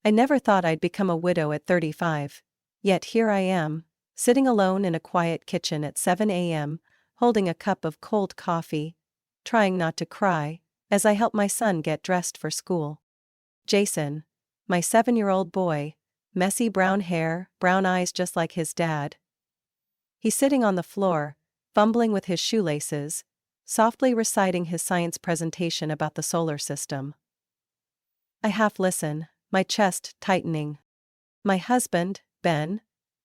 I never thought I'd become a widow at 35. Yet here I am, sitting alone in a quiet kitchen at 7 a.m., holding a cup of cold coffee, trying not to cry, as I help my son get dressed for school. Jason, my 7-year-old boy, messy brown hair, brown eyes just like his dad. He's sitting on the floor, fumbling with his shoelaces, softly reciting his science presentation about the solar system. I half listen, my chest tightening. My husband, Ben,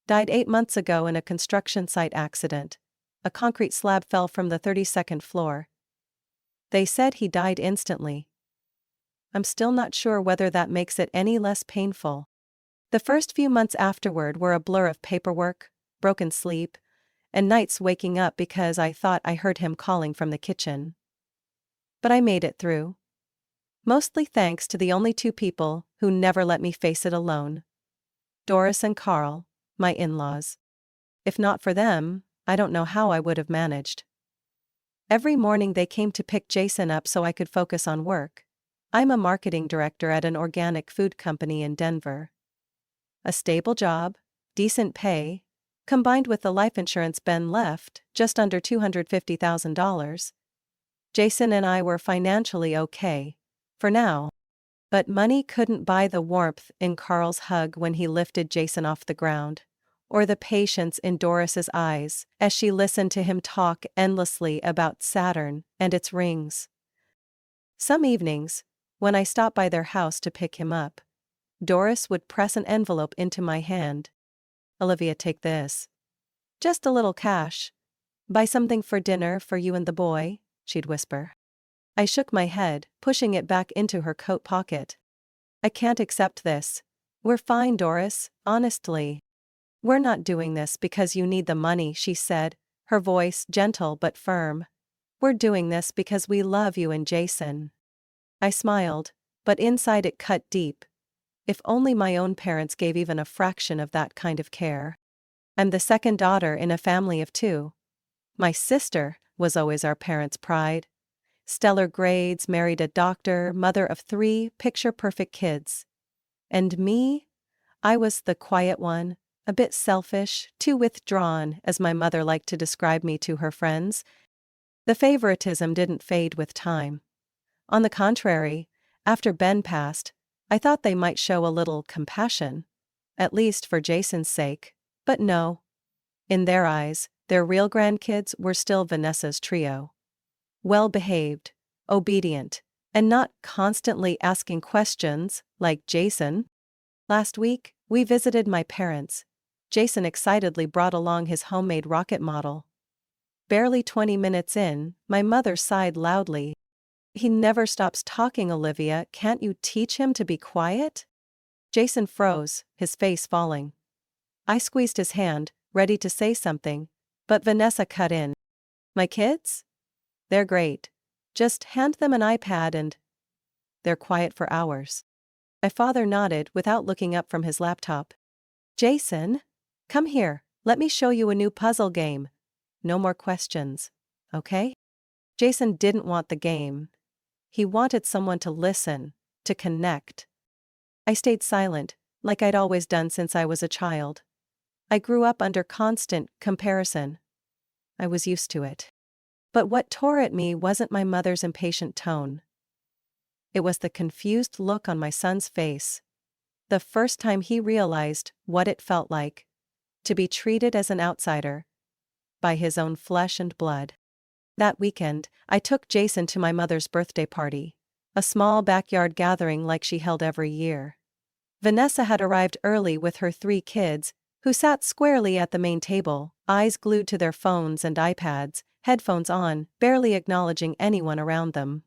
died 8 months ago in a construction site accident. A concrete slab fell from the 32nd floor. They said he died instantly. I'm still not sure whether that makes it any less painful. The first few months afterward were a blur of paperwork, broken sleep, and nights waking up because I thought I heard him calling from the kitchen. But I made it through. Mostly thanks to the only two people who never let me face it alone. Doris and Carl, my in-laws. If not for them, I don't know how I would have managed. Every morning they came to pick Jason up so I could focus on work. I'm a marketing director at an organic food company in Denver. A stable job, decent pay, combined with the life insurance Ben left, just under $250,000. Jason and I were financially okay, for now. But money couldn't buy the warmth in Carl's hug when he lifted Jason off the ground, or the patience in Doris's eyes as she listened to him talk endlessly about Saturn and its rings. Some evenings, when I stopped by their house to pick him up, Doris would press an envelope into my hand. "Olivia, take this. Just a little cash. Buy something for dinner for you and the boy," she'd whisper. I shook my head, pushing it back into her coat pocket. "I can't accept this. We're fine, Doris, honestly. We're not doing this because you need the money," she said, her voice gentle but firm. "We're doing this because we love you and Jason." I smiled, but inside it cut deep. If only my own parents gave even a fraction of that kind of care. I'm the second daughter in a family of 2. My sister was always our parents' pride. Stellar grades, married a doctor, mother of 3 picture-perfect kids. And me? I was the quiet one, a bit selfish, too withdrawn, as my mother liked to describe me to her friends. The favoritism didn't fade with time. On the contrary, after Ben passed, I thought they might show a little compassion, at least for Jason's sake, but no. In their eyes, their real grandkids were still Vanessa's trio. Well-behaved, obedient, and not constantly asking questions, like Jason. Last week, we visited my parents. Jason excitedly brought along his homemade rocket model. Barely 20 minutes in, my mother sighed loudly. "He never stops talking, Olivia. Can't you teach him to be quiet?" Jason froze, his face falling. I squeezed his hand, ready to say something, but Vanessa cut in. "My kids? They're great. Just hand them an iPad and they're quiet for hours." My father nodded without looking up from his laptop. "Jason, come here, let me show you a new puzzle game. No more questions, okay?" Jason didn't want the game. He wanted someone to listen, to connect. I stayed silent, like I'd always done since I was a child. I grew up under constant comparison. I was used to it. But what tore at me wasn't my mother's impatient tone. It was the confused look on my son's face. The first time he realized what it felt like to be treated as an outsider by his own flesh and blood. That weekend, I took Jason to my mother's birthday party, a small backyard gathering like she held every year. Vanessa had arrived early with her 3 kids, who sat squarely at the main table, eyes glued to their phones and iPads, headphones on, barely acknowledging anyone around them.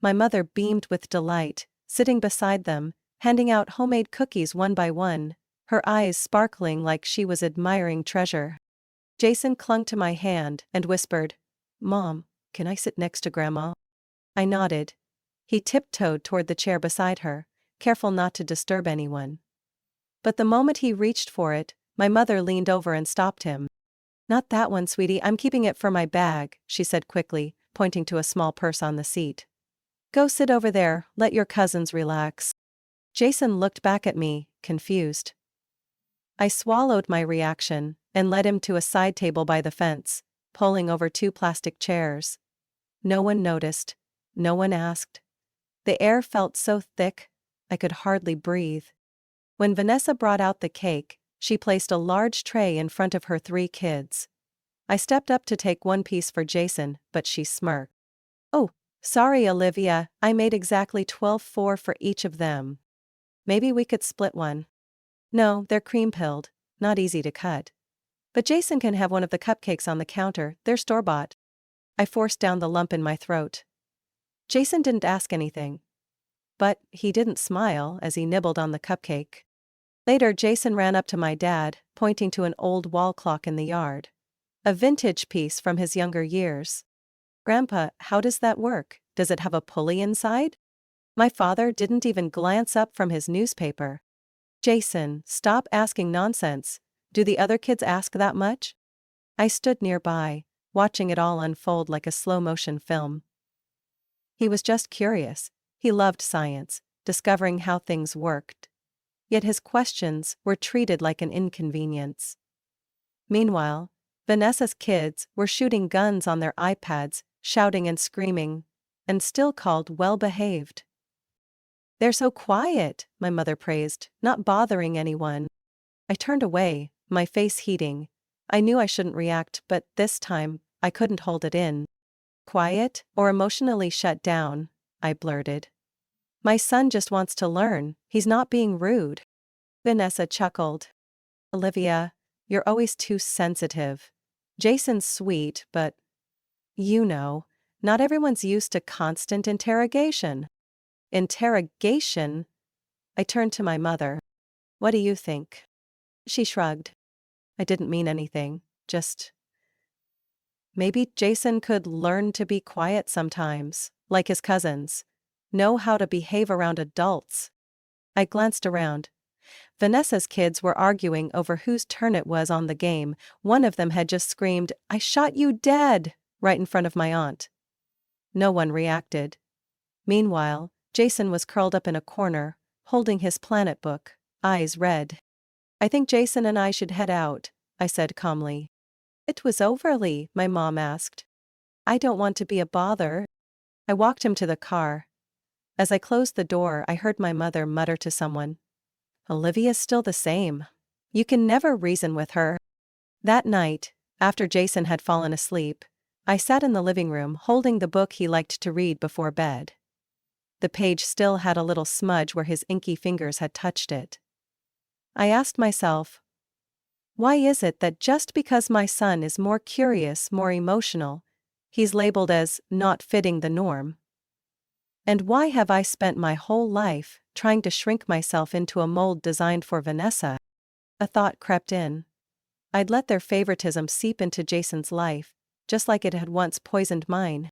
My mother beamed with delight, sitting beside them, handing out homemade cookies one by one, her eyes sparkling like she was admiring treasure. Jason clung to my hand and whispered, "Mom, can I sit next to Grandma?" I nodded. He tiptoed toward the chair beside her, careful not to disturb anyone. But the moment he reached for it, my mother leaned over and stopped him. "Not that one, sweetie, I'm keeping it for my bag," she said quickly, pointing to a small purse on the seat. "Go sit over there, let your cousins relax." Jason looked back at me, confused. I swallowed my reaction and led him to a side table by the fence, pulling over 2 plastic chairs. No one noticed. No one asked. The air felt so thick, I could hardly breathe. When Vanessa brought out the cake, she placed a large tray in front of her 3 kids. I stepped up to take one piece for Jason, but she smirked. "Oh, sorry Olivia, I made exactly 12 for each of them. Maybe we could split one." "No, they're cream-pilled, not easy to cut." "But Jason can have one of the cupcakes on the counter, they're store-bought." I forced down the lump in my throat. Jason didn't ask anything. But he didn't smile as he nibbled on the cupcake. Later, Jason ran up to my dad, pointing to an old wall clock in the yard. A vintage piece from his younger years. "Grandpa, how does that work? Does it have a pulley inside?" My father didn't even glance up from his newspaper. "Jason, stop asking nonsense. Do the other kids ask that much?" I stood nearby, watching it all unfold like a slow-motion film. He was just curious. He loved science, discovering how things worked. Yet his questions were treated like an inconvenience. Meanwhile, Vanessa's kids were shooting guns on their iPads, shouting and screaming, and still called well-behaved. "They're so quiet," my mother praised, "not bothering anyone." I turned away, my face heating. I knew I shouldn't react, but this time, I couldn't hold it in. "Quiet or emotionally shut down," I blurted. "My son just wants to learn, he's not being rude." Vanessa chuckled. "Olivia, you're always too sensitive. Jason's sweet, but not everyone's used to constant interrogation." "Interrogation?" I turned to my mother. "What do you think?" She shrugged. I didn't mean anything, just maybe Jason could learn to be quiet sometimes, like his cousins. Know how to behave around adults. I glanced around. Vanessa's kids were arguing over whose turn it was on the game. One of them had just screamed, "I shot you dead!" right in front of my aunt. No one reacted. Meanwhile, Jason was curled up in a corner, holding his planet book, eyes red. "I think Jason and I should head out," I said calmly. "It was overly," my mom asked. "I don't want to be a bother." I walked him to the car. As I closed the door, I heard my mother mutter to someone. "Olivia's still the same. You can never reason with her." That night, after Jason had fallen asleep, I sat in the living room holding the book he liked to read before bed. The page still had a little smudge where his inky fingers had touched it. I asked myself, why is it that just because my son is more curious, more emotional, he's labeled as not fitting the norm? And why have I spent my whole life trying to shrink myself into a mold designed for Vanessa? A thought crept in. I'd let their favoritism seep into Jason's life, just like it had once poisoned mine.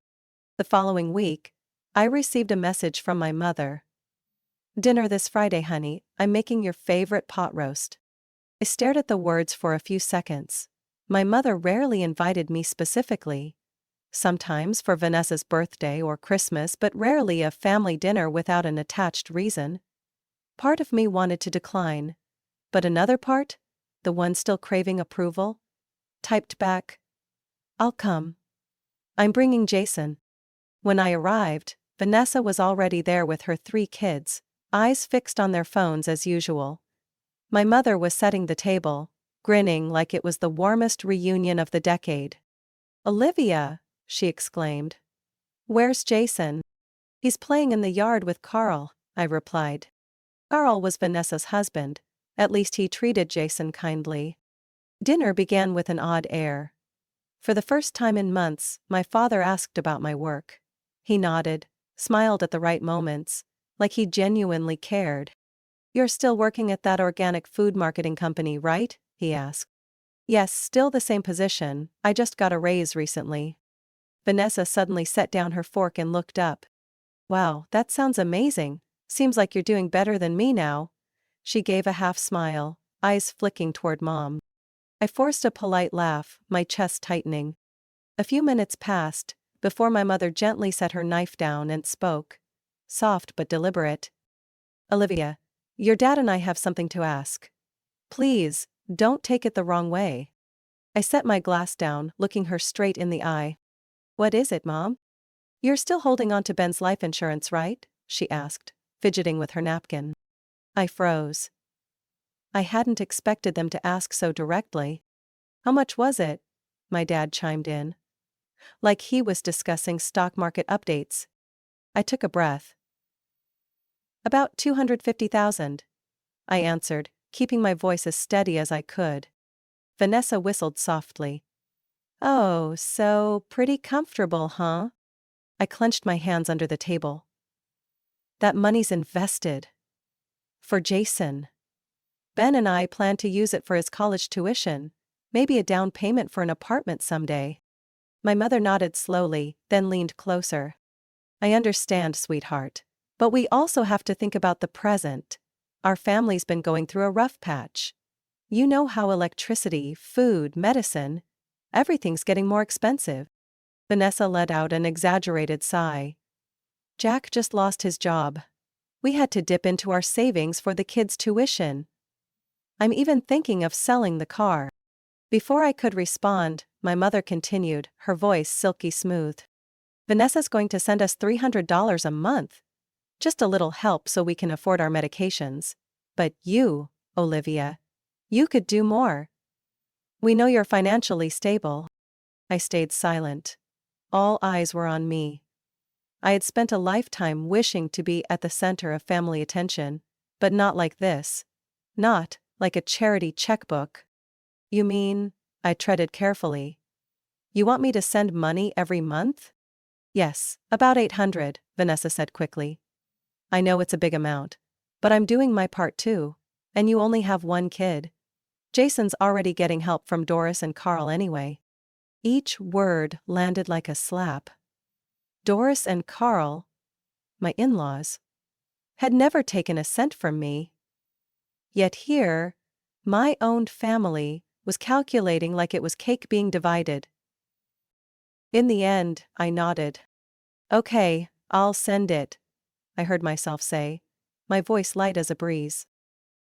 The following week, I received a message from my mother. "Dinner this Friday, honey, I'm making your favorite pot roast." I stared at the words for a few seconds. My mother rarely invited me specifically. Sometimes for Vanessa's birthday or Christmas, but rarely a family dinner without an attached reason. Part of me wanted to decline. But another part, the one still craving approval, typed back, "I'll come. I'm bringing Jason." When I arrived, Vanessa was already there with her 3 kids, eyes fixed on their phones as usual. My mother was setting the table, grinning like it was the warmest reunion of the decade. "Olivia," she exclaimed. "Where's Jason?" "He's playing in the yard with Carl," I replied. Carl was Vanessa's husband. At least he treated Jason kindly. Dinner began with an odd air. For the first time in months, my father asked about my work. He nodded, smiled at the right moments, like he genuinely cared. "You're still working at that organic food marketing company, right?" he asked. "Yes, still the same position, I just got a raise recently." Vanessa suddenly set down her fork and looked up. "Wow, that sounds amazing. Seems like you're doing better than me now." She gave a half smile, eyes flicking toward Mom. I forced a polite laugh, my chest tightening. A few minutes passed, before my mother gently set her knife down and spoke. Soft but deliberate. "Olivia, Your dad and I have something to ask. Please, don't take it the wrong way. I set my glass down, looking her straight in the eye. What is it, Mom? You're still holding on to Ben's life insurance, right? She asked, fidgeting with her napkin. I froze. I hadn't expected them to ask so directly. How much was it? My dad chimed in. Like he was discussing stock market updates. I took a breath. About 250,000. I answered, keeping my voice as steady as I could. Vanessa whistled softly. Oh, so pretty comfortable, huh? I clenched my hands under the table. That money's invested. For Jason. Ben and I plan to use it for his college tuition, maybe a down payment for an apartment someday. My mother nodded slowly, then leaned closer. I understand, sweetheart. But we also have to think about the present. Our family's been going through a rough patch. You know how electricity, food, medicine, everything's getting more expensive. Vanessa let out an exaggerated sigh. Jack just lost his job. We had to dip into our savings for the kids' tuition. I'm even thinking of selling the car. Before I could respond, my mother continued, her voice silky smooth. Vanessa's going to send us $300 a month. Just a little help so we can afford our medications. But you, Olivia, you could do more. We know you're financially stable. I stayed silent. All eyes were on me. I had spent a lifetime wishing to be at the center of family attention, but not like this. Not like a charity checkbook. You mean, I treaded carefully. You want me to send money every month? Yes, about 800, Vanessa said quickly. I know it's a big amount, but I'm doing my part too, and you only have one kid. Jason's already getting help from Doris and Carl anyway. Each word landed like a slap. Doris and Carl, my in-laws, had never taken a cent from me. Yet here, my own family was calculating like it was cake being divided. In the end, I nodded. Okay, I'll send it, I heard myself say, my voice light as a breeze.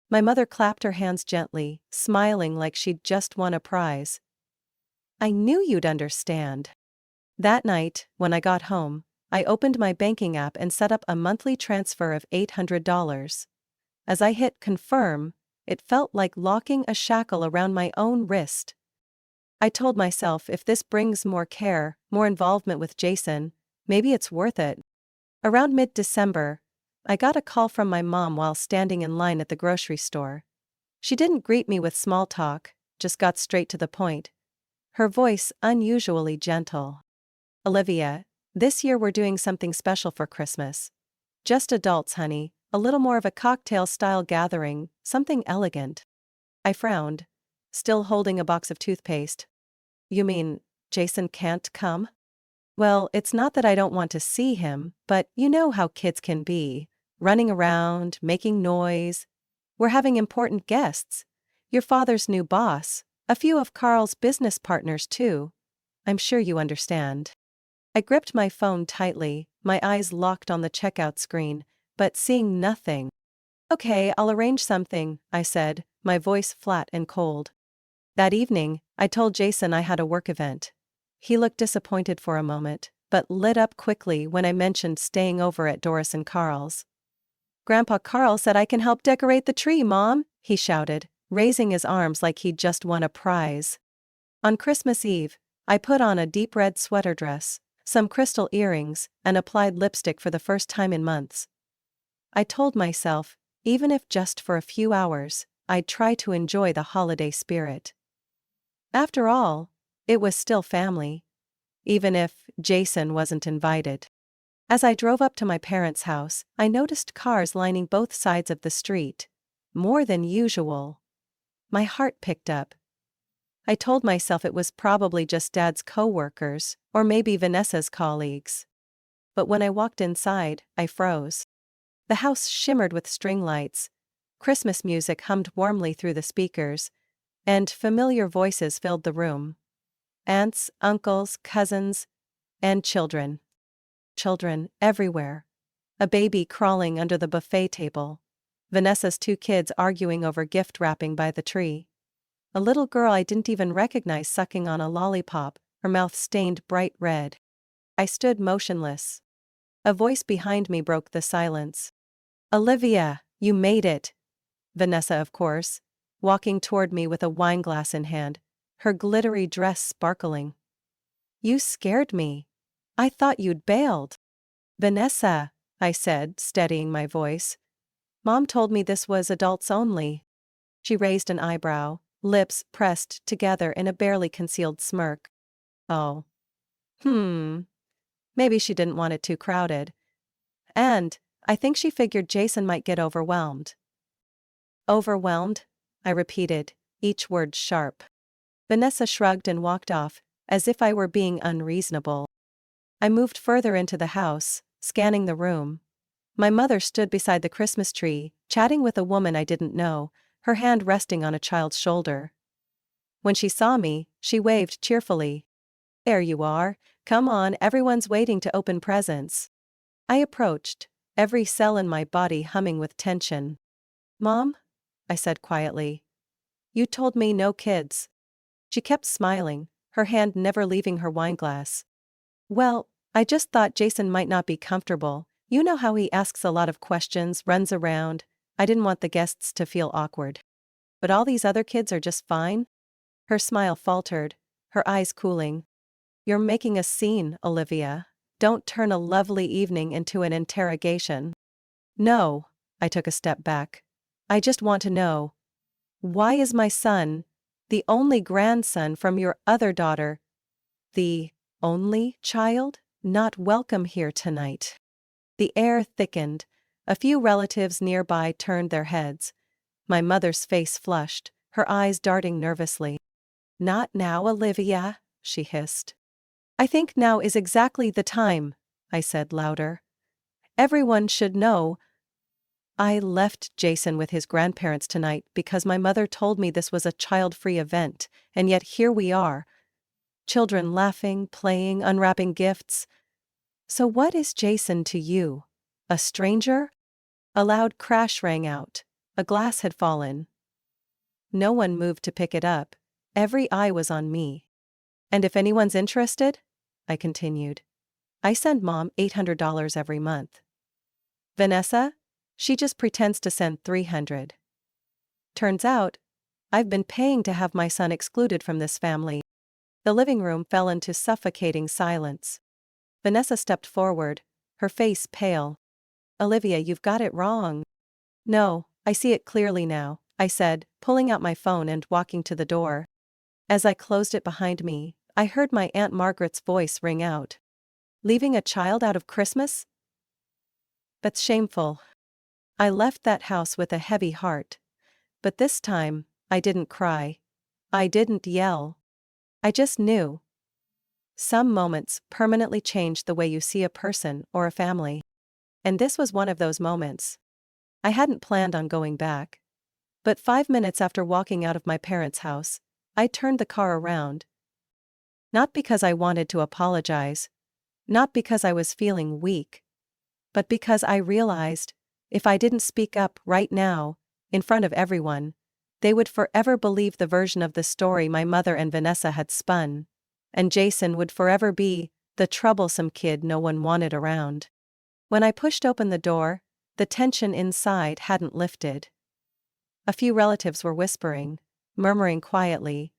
My mother clapped her hands gently, smiling like she'd just won a prize. I knew you'd understand. That night, when I got home, I opened my banking app and set up a monthly transfer of $800. As I hit confirm, it felt like locking a shackle around my own wrist. I told myself if this brings more care, more involvement with Jason, maybe it's worth it. Around mid-December, I got a call from my mom while standing in line at the grocery store. She didn't greet me with small talk, just got straight to the point. Her voice unusually gentle. Olivia, this year we're doing something special for Christmas. Just adults, honey, a little more of a cocktail-style gathering, something elegant. I frowned, still holding a box of toothpaste. You mean, Jason can't come? Well, it's not that I don't want to see him, but you know how kids can be. Running around, making noise. We're having important guests. Your father's new boss, a few of Carl's business partners too. I'm sure you understand. I gripped my phone tightly, my eyes locked on the checkout screen, but seeing nothing. Okay, I'll arrange something, I said, my voice flat and cold. That evening, I told Jason I had a work event. He looked disappointed for a moment, but lit up quickly when I mentioned staying over at Doris and Carl's. Grandpa Carl said I can help decorate the tree, Mom, he shouted, raising his arms like he'd just won a prize. On Christmas Eve, I put on a deep red sweater dress, some crystal earrings, and applied lipstick for the first time in months. I told myself, even if just for a few hours, I'd try to enjoy the holiday spirit. After all, it was still family. Even if Jason wasn't invited. As I drove up to my parents' house, I noticed cars lining both sides of the street. More than usual. My heart picked up. I told myself it was probably just Dad's co-workers, or maybe Vanessa's colleagues. But when I walked inside, I froze. The house shimmered with string lights. Christmas music hummed warmly through the speakers, and familiar voices filled the room. Aunts, uncles, cousins, and children. Children everywhere. A baby crawling under the buffet table. Vanessa's two kids arguing over gift wrapping by the tree. A little girl I didn't even recognize sucking on a lollipop, her mouth stained bright red. I stood motionless. A voice behind me broke the silence. "Olivia, you made it." Vanessa, of course, walking toward me with a wineglass in hand, her glittery dress sparkling. "You scared me. I thought you'd bailed." "Vanessa," I said, steadying my voice. "Mom told me this was adults only." She raised an eyebrow, lips pressed together in a barely concealed smirk. "Oh. Maybe she didn't want it too crowded. And I think she figured Jason might get overwhelmed." "Overwhelmed?" I repeated, each word sharp. Vanessa shrugged and walked off, as if I were being unreasonable. I moved further into the house, scanning the room. My mother stood beside the Christmas tree, chatting with a woman I didn't know, her hand resting on a child's shoulder. When she saw me, she waved cheerfully. "There you are, come on, everyone's waiting to open presents." I approached, every cell in my body humming with tension. "Mom?" I said quietly. "You told me no kids." She kept smiling, her hand never leaving her wineglass. "Well, I just thought Jason might not be comfortable. You know how he asks a lot of questions, runs around. I didn't want the guests to feel awkward. But all these other kids are just fine?" Her smile faltered, her eyes cooling. "You're making a scene, Olivia. Don't turn a lovely evening into an interrogation." "No," I took a step back. "I just want to know. Why is my son, the only grandson from your other daughter, the only child, not welcome here tonight?" The air thickened. A few relatives nearby turned their heads. My mother's face flushed, her eyes darting nervously. "Not now, Olivia," she hissed. "I think now is exactly the time," I said louder. "Everyone should know. I left Jason with his grandparents tonight because my mother told me this was a child-free event, and yet here we are. Children laughing, playing, unwrapping gifts. So what is Jason to you? A stranger?" A loud crash rang out. A glass had fallen. No one moved to pick it up. Every eye was on me. "And if anyone's interested," I continued, "I send Mom $800 every month. Vanessa? She just pretends to send $300. Turns out, I've been paying to have my son excluded from this family." The living room fell into suffocating silence. Vanessa stepped forward, her face pale. "Olivia, you've got it wrong." "No, I see it clearly now," I said, pulling out my phone and walking to the door. As I closed it behind me, I heard my Aunt Margaret's voice ring out. "Leaving a child out of Christmas? That's shameful." I left that house with a heavy heart. But this time, I didn't cry. I didn't yell. I just knew. Some moments permanently change the way you see a person or a family. And this was one of those moments. I hadn't planned on going back. But 5 minutes after walking out of my parents' house, I turned the car around. Not because I wanted to apologize. Not because I was feeling weak. But because I realized, if I didn't speak up right now, in front of everyone, they would forever believe the version of the story my mother and Vanessa had spun. And Jason would forever be the troublesome kid no one wanted around. When I pushed open the door, the tension inside hadn't lifted. A few relatives were whispering, murmuring quietly,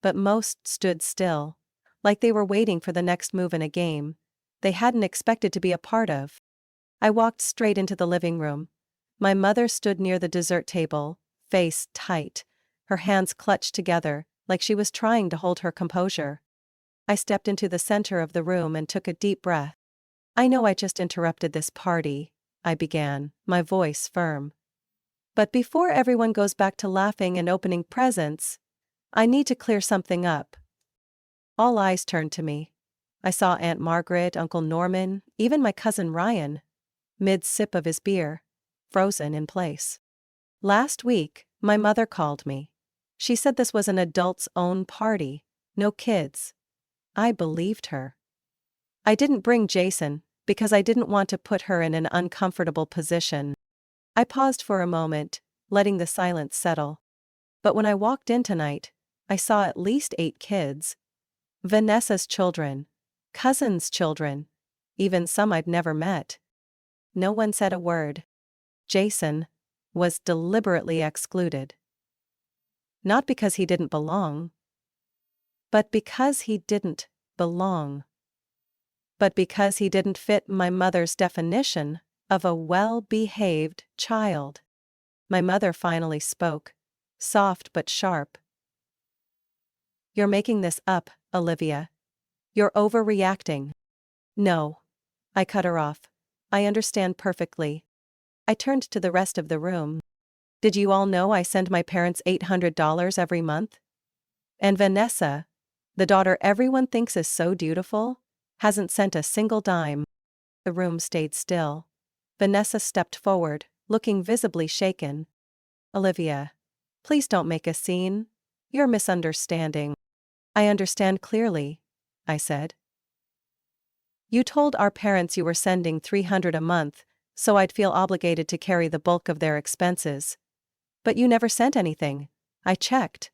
but most stood still, like they were waiting for the next move in a game they hadn't expected to be a part of. I walked straight into the living room. My mother stood near the dessert table, face tight, her hands clutched together, like she was trying to hold her composure. I stepped into the center of the room and took a deep breath. "I know I just interrupted this party," I began, my voice firm. "But before everyone goes back to laughing and opening presents, I need to clear something up." All eyes turned to me. I saw Aunt Margaret, Uncle Norman, even my cousin Ryan, mid-sip of his beer, frozen in place. "Last week, my mother called me. She said this was an adults-own party, no kids." I believed her. I didn't bring Jason, because I didn't want to put her in an uncomfortable position. I paused for a moment, letting the silence settle. But when I walked in tonight, I saw at least 8 kids. Vanessa's children, cousins' children, even some I'd never met. No one said a word. Jason was deliberately excluded. Not because he didn't belong, but because he didn't belong. But because he didn't fit my mother's definition of a well-behaved child. My mother finally spoke, soft but sharp. "You're making this up, Olivia. You're overreacting." "No." I cut her off. "I understand perfectly." I turned to the rest of the room. "Did you all know I send my parents $800 every month? And Vanessa, the daughter everyone thinks is so dutiful, hasn't sent a single dime." The room stayed still. Vanessa stepped forward, looking visibly shaken. "Olivia, please don't make a scene. You're misunderstanding." "I understand clearly," I said. "You told our parents you were sending $300 a month, so I'd feel obligated to carry the bulk of their expenses. But you never sent anything. I checked.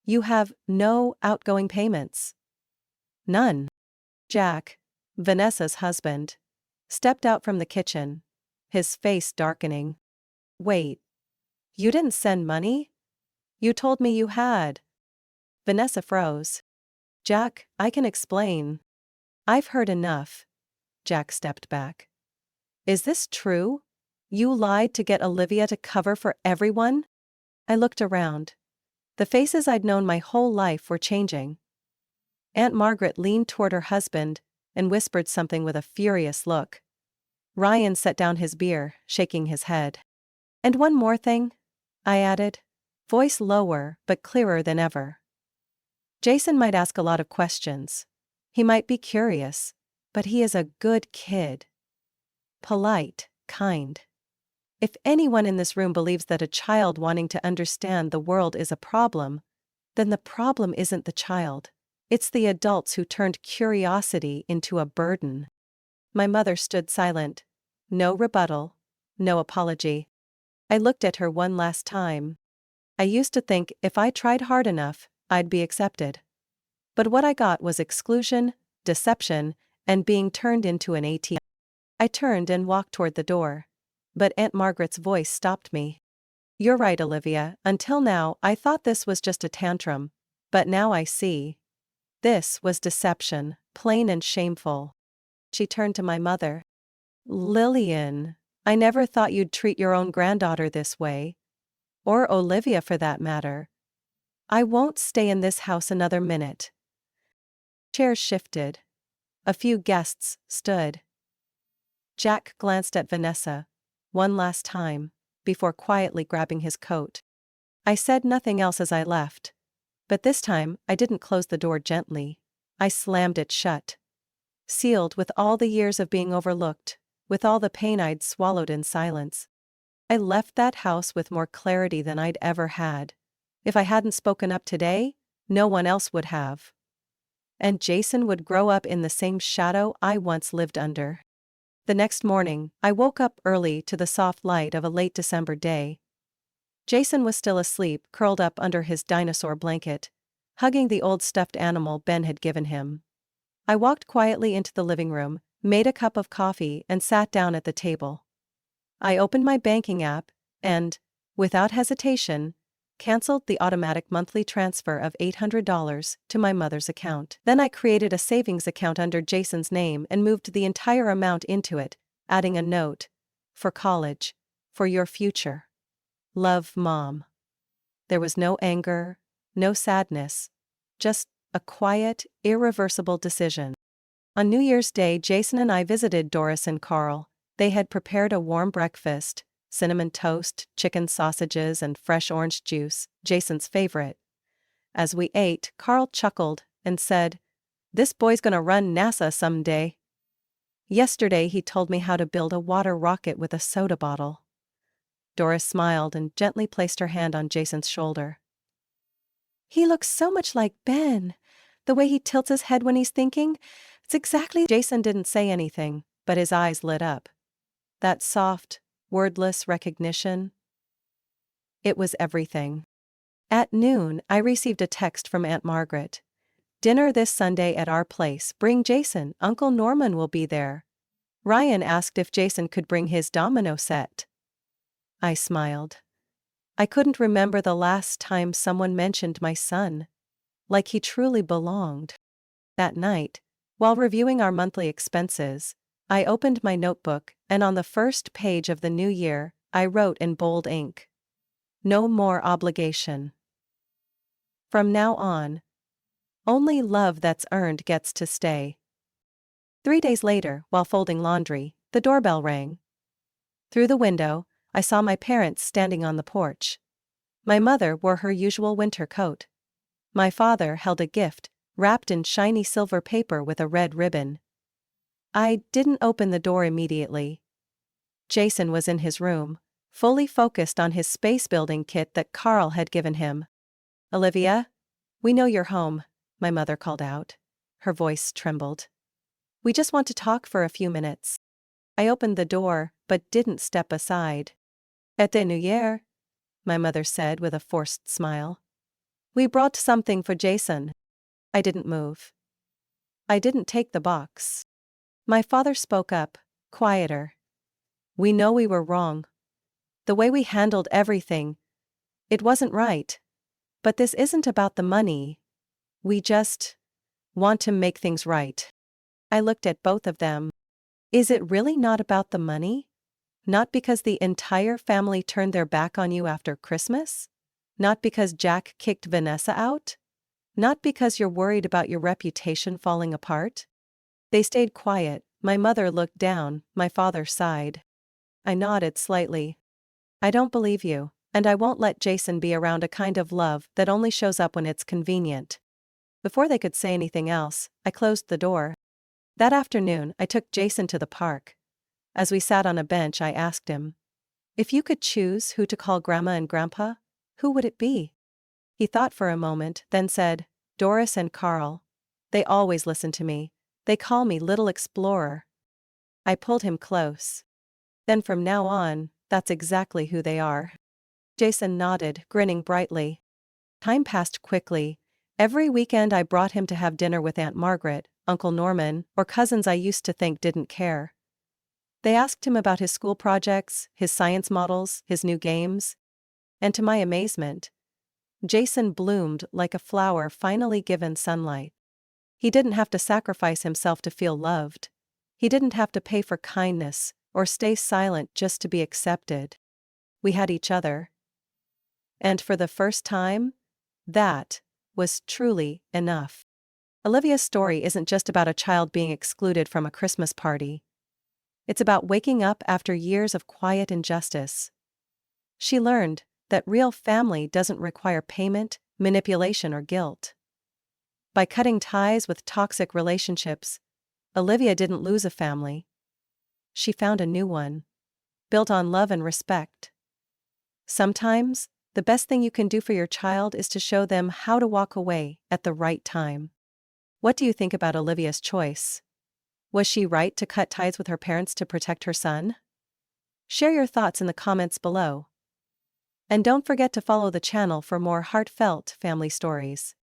You have no outgoing payments." "None." Jack, Vanessa's husband, stepped out from the kitchen, his face darkening. "Wait. You didn't send money? You told me you had." Vanessa froze. "Jack, I can explain." "I've heard enough." Jack stepped back. "Is this true? You lied to get Olivia to cover for everyone?" I looked around. The faces I'd known my whole life were changing. Aunt Margaret leaned toward her husband and whispered something with a furious look. Ryan set down his beer, shaking his head. "And one more thing," I added, voice lower but clearer than ever. "Jason might ask a lot of questions. He might be curious, but he is a good kid. Polite, kind. If anyone in this room believes that a child wanting to understand the world is a problem, then the problem isn't the child. It's the adults who turned curiosity into a burden." My mother stood silent. No rebuttal, no apology. I looked at her one last time. I used to think if I tried hard enough, I'd be accepted. But what I got was exclusion, deception, and being turned into an ATM. I turned and walked toward the door. But Aunt Margaret's voice stopped me. "You're right, Olivia. Until now, I thought this was just a tantrum. But now I see. This was deception, plain and shameful." She turned to my mother. "Lillian, I never thought you'd treat your own granddaughter this way. Or Olivia for that matter. I won't stay in this house another minute." Chairs shifted. A few guests stood. Jack glanced at Vanessa one last time, before quietly grabbing his coat. I said nothing else as I left. But this time, I didn't close the door gently. I slammed it shut. Sealed with all the years of being overlooked, with all the pain I'd swallowed in silence. I left that house with more clarity than I'd ever had. If I hadn't spoken up today, no one else would have. And Jason would grow up in the same shadow I once lived under. The next morning, I woke up early to the soft light of a late December day. Jason was still asleep, curled up under his dinosaur blanket, hugging the old stuffed animal Ben had given him. I walked quietly into the living room, made a cup of coffee, and sat down at the table. I opened my banking app and, without hesitation, canceled the automatic monthly transfer of $800 to my mother's account. Then I created a savings account under Jason's name and moved the entire amount into it, adding a note, "For college. For your future. Love, Mom." There was no anger, no sadness, just a quiet, irreversible decision. On New Year's Day, Jason and I visited Doris and Carl. They had prepared a warm breakfast, cinnamon toast, chicken sausages, and fresh orange juice, Jason's favorite. As we ate, Carl chuckled and said, "This boy's gonna run NASA someday." Yesterday he told me how to build a water rocket with a soda bottle. Doris smiled and gently placed her hand on Jason's shoulder. "He looks so much like Ben. The way he tilts his head when he's thinking. It's exactly..." Jason didn't say anything, but his eyes lit up. That soft, wordless recognition. It was everything. At noon, I received a text from Aunt Margaret. "Dinner this Sunday at our place. Bring Jason. Uncle Norman will be there." Ryan asked if Jason could bring his domino set. I smiled. I couldn't remember the last time someone mentioned my son. Like he truly belonged. That night, while reviewing our monthly expenses, I opened my notebook, and on the first page of the new year, I wrote in bold ink, "No more obligation. From now on, only love that's earned gets to stay." 3 days later, while folding laundry, the doorbell rang. Through the window, I saw my parents standing on the porch. My mother wore her usual winter coat. My father held a gift, wrapped in shiny silver paper with a red ribbon. I didn't open the door immediately. Jason was in his room, fully focused on his space building kit that Carl had given him. "Olivia, we know you're home," my mother called out. Her voice trembled. "We just want to talk for a few minutes." I opened the door, but didn't step aside. "At the New Year," my mother said with a forced smile. "We brought something for Jason." I didn't move. I didn't take the box. My father spoke up, quieter. "We know we were wrong. The way we handled everything, it wasn't right. But this isn't about the money. We just want to make things right." I looked at both of them. Is it really not about the money? Not because the entire family turned their back on you after Christmas? Not because Jack kicked Vanessa out? Not because you're worried about your reputation falling apart? They stayed quiet. My mother looked down, my father sighed. I nodded slightly. "I don't believe you, and I won't let Jason be around a kind of love that only shows up when it's convenient." Before they could say anything else, I closed the door. That afternoon, I took Jason to the park. As we sat on a bench, I asked him, "If you could choose who to call Grandma and Grandpa, who would it be?" He thought for a moment, then said, "Doris and Carl. They always listen to me. They call me Little Explorer." I pulled him close. "Then from now on, that's exactly who they are." Jason nodded, grinning brightly. Time passed quickly. Every weekend I brought him to have dinner with Aunt Margaret, Uncle Norman, or cousins I used to think didn't care. They asked him about his school projects, his science models, his new games. And to my amazement, Jason bloomed like a flower finally given sunlight. He didn't have to sacrifice himself to feel loved. He didn't have to pay for kindness, or stay silent just to be accepted. We had each other. And for the first time, that was truly enough. Olivia's story isn't just about a child being excluded from a Christmas party. It's about waking up after years of quiet injustice. She learned that real family doesn't require payment, manipulation, or guilt. By cutting ties with toxic relationships, Olivia didn't lose a family. She found a new one, built on love and respect. Sometimes, the best thing you can do for your child is to show them how to walk away at the right time. What do you think about Olivia's choice? Was she right to cut ties with her parents to protect her son? Share your thoughts in the comments below. And don't forget to follow the channel for more heartfelt family stories.